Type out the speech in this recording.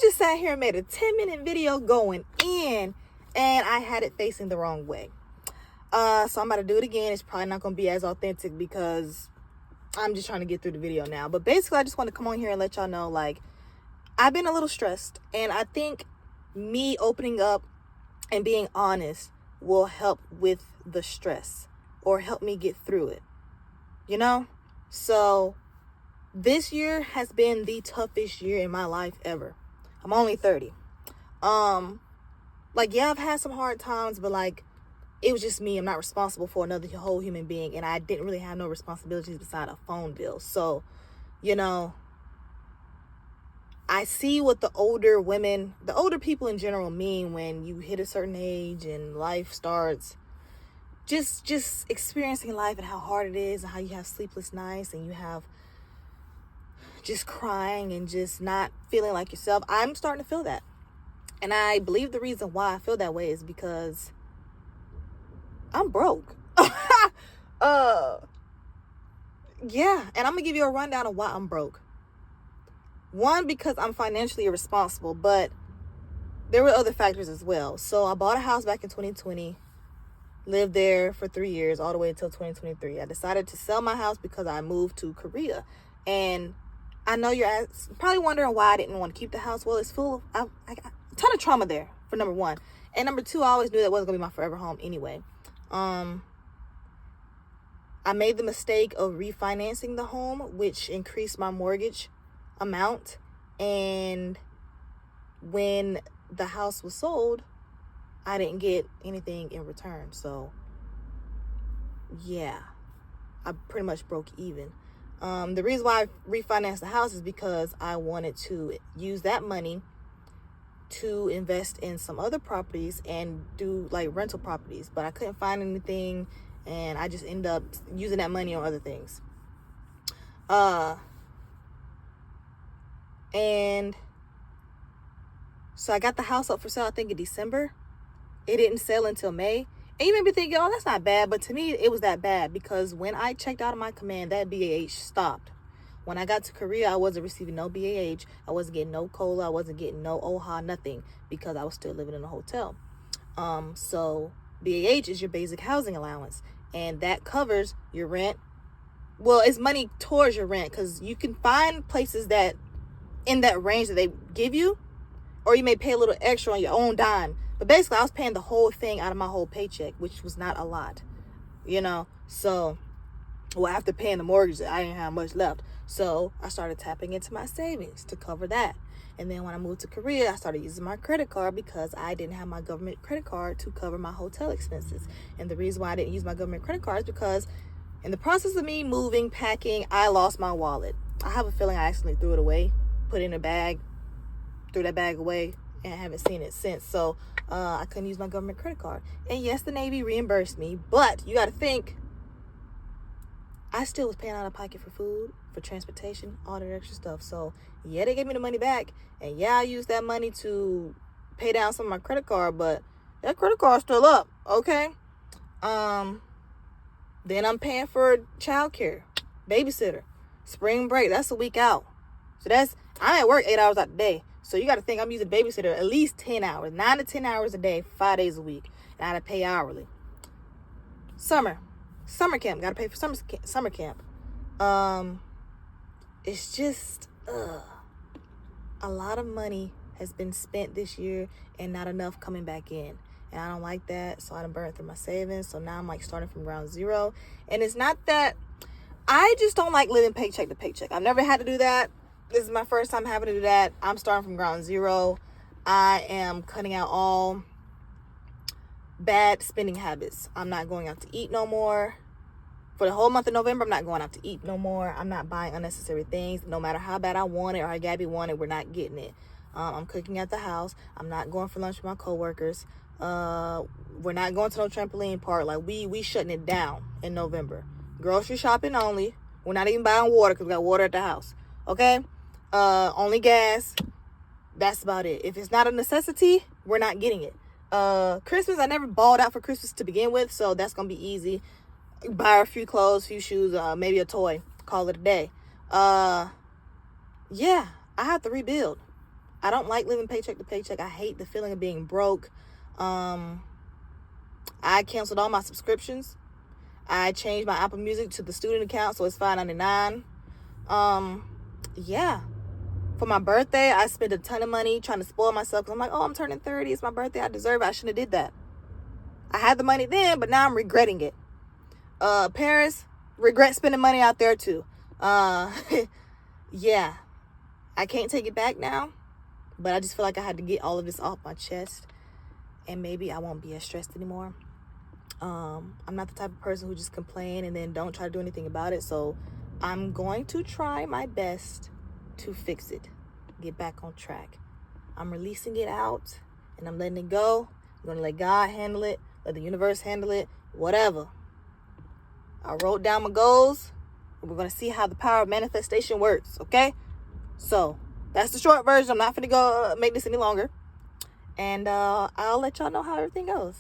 just sat here and made a 10-minute video going in, and I had it facing the wrong way. So I'm about to do it again. It's probably not going to be as authentic because I'm just trying to get through the video now. But basically, I just want to come on here and let y'all know, like, I've been a little stressed. And I think me opening up and being honest will help with the stress or help me get through it. You know? So this year has been the toughest year in my life ever. I'm only 30. Like, yeah, I've had some hard times, but like, it was just me. I'm not responsible for another whole human being. And I didn't really have no responsibilities beside a phone bill. So, you know, I see what the older women, the older people in general mean when you hit a certain age and life starts. Just experiencing life and how hard it is and how you have sleepless nights and you have just crying and just not feeling like yourself. I'm starting to feel that. And I believe the reason why I feel that way is because I'm broke. Yeah, and I'm gonna give you a rundown of why I'm broke. One, because I'm financially irresponsible, but there were other factors as well. So I bought a house back in 2020, lived there for 3 years, all the way until 2023. I decided to sell my house because I moved to Korea. And I know you're probably wondering why I didn't want to keep the house. Well, it's full of, I got a ton of trauma there, for number one. And number two, I always knew that wasn't gonna be my forever home anyway. I made the mistake of refinancing the home, which increased my mortgage amount. And when the house was sold, I didn't get anything in return. So yeah, I pretty much broke even. The reason why I refinanced the house is because I wanted to use that money to invest in some other properties and do like rental properties, but I couldn't find anything, and I just ended up using that money on other things. And so I got the house up for sale, I think in December. It didn't sell until May. And you may be thinking, oh, that's not bad. But to me, it was that bad because when I checked out of my command, that BAH stopped. When I got to Korea, I wasn't receiving no BAH. I wasn't getting no COLA. I wasn't getting no OHA, nothing, because I was still living in a hotel. So BAH is your basic housing allowance, and that covers your rent. Well, it's money towards your rent because you can find places that in that range that they give you, or you may pay a little extra on your own dime. But basically, I was paying the whole thing out of my whole paycheck, which was not a lot, you know. So, well, after paying the mortgage, I didn't have much left. So I started tapping into my savings to cover that. And then when I moved to Korea, I started using my credit card because I didn't have my government credit card to cover my hotel expenses. And the reason why I didn't use my government credit card is because in the process of me moving, packing, I lost my wallet. I have a feeling I accidentally threw it away, put it in a bag, threw that bag away, and I haven't seen it since. So I couldn't use my government credit card. And yes, the Navy reimbursed me, but you got to think, I still was paying out of pocket for food, for transportation, all that extra stuff. So yeah, they gave me the money back, and yeah, I used that money to pay down some of my credit card, but that credit card's still up, okay? Then I'm paying for childcare, babysitter, spring break. That's a week out. So I'm at work 8 hours out the day. So you got to think I'm using babysitter at least 10 hours, 9 to 10 hours a day, 5 days a week. And I got to pay hourly. Summer camp. Got to pay for summer camp. It's just a lot of money has been spent this year and not enough coming back in. And I don't like that. So I done burned through my savings. So now I'm like starting from ground zero. And it's not that I just don't like living paycheck to paycheck. I've never had to do that. This is my first time having to do that. I'm starting from ground zero. I am cutting out all bad spending habits. I'm not going out to eat no more. For the whole month of November, I'm not going out to eat no more. I'm not buying unnecessary things. No matter how bad I want it or how Gabby want it, we're not getting it. I'm cooking at the house. I'm not going for lunch with my coworkers. We're not going to no trampoline park. Like, we shutting it down in November. Grocery shopping only. We're not even buying water because we got water at the house. Okay? Only gas. That's about it. If it's not a necessity, we're not getting it. Christmas, I never balled out for Christmas to begin with, so that's gonna be easy. Buy a few clothes, few shoes, maybe a toy. Call it a day. Yeah, I have to rebuild. I don't like living paycheck to paycheck. I hate the feeling of being broke. I canceled all my subscriptions. I changed my Apple Music to the student account, so it's $5.99. Yeah. For my birthday, I spent a ton of money trying to spoil myself. Cause I'm like, oh, I'm turning 30. It's my birthday. I deserve it. I shouldn't have did that. I had the money then, but now I'm regretting it. Parents, regret spending money out there too. Yeah. I can't take it back now, but I just feel like I had to get all of this off my chest, and maybe I won't be as stressed anymore. I'm not the type of person who just complain and then don't try to do anything about it. So I'm going to try my best to fix it, get back on track. I'm releasing it out and I'm letting it go. I'm going to let God handle it, let the universe handle it, whatever. I wrote down my goals, and we're going to see how the power of manifestation works, okay? So that's the short version. I'm not going to go make this any longer. And I'll let y'all know how everything goes.